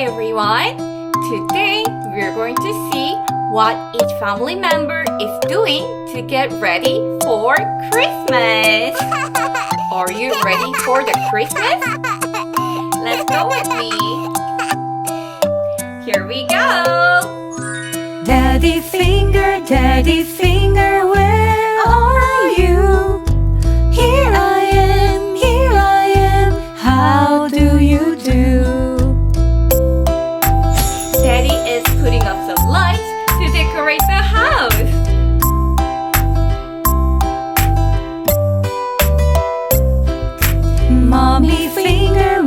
everyone! Today we're going to see what each family member is doing to get ready for Christmas. Are you ready for the Christmas? Let's go with me. Here we go. Daddy finger, where are you? Here I am, how do you do? Daddy is putting up some lights to decorate the house. Mommy finger,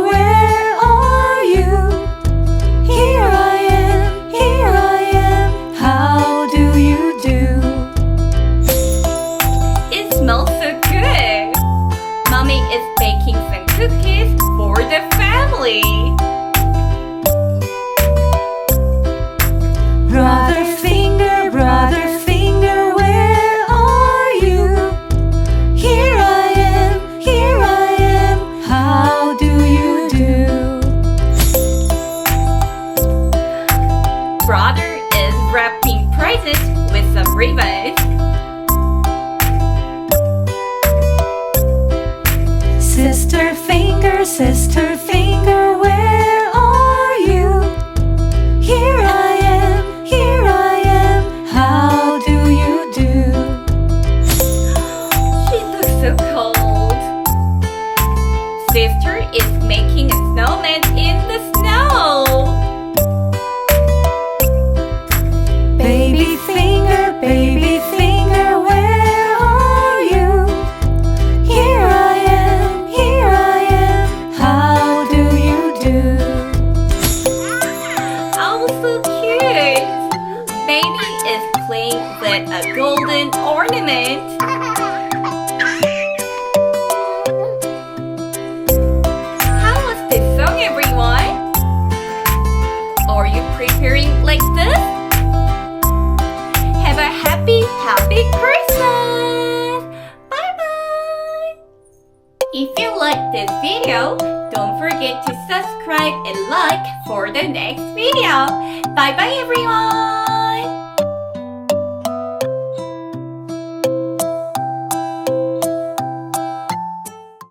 where are you? Here I am, how do you do? It smells so good. Mommy is baking some cookies for the family. Brother finger, where are you? Here I am, how do you do? Brother is wrapping presents with some ribbons. Sister finger, where are you? Here I am, how do you do? She looks so cold. Sister is making a snowman in the snow. Baby finger, where are you? Here I am, how do you do? Oh, so cute! Baby is playing with a golden ornament. How was this song, everyone? Are you preparing like this? Have a happy Christmas! Bye-bye! If you like this video, don't forget to subscribe and like for the next video. Bye-bye, everyone!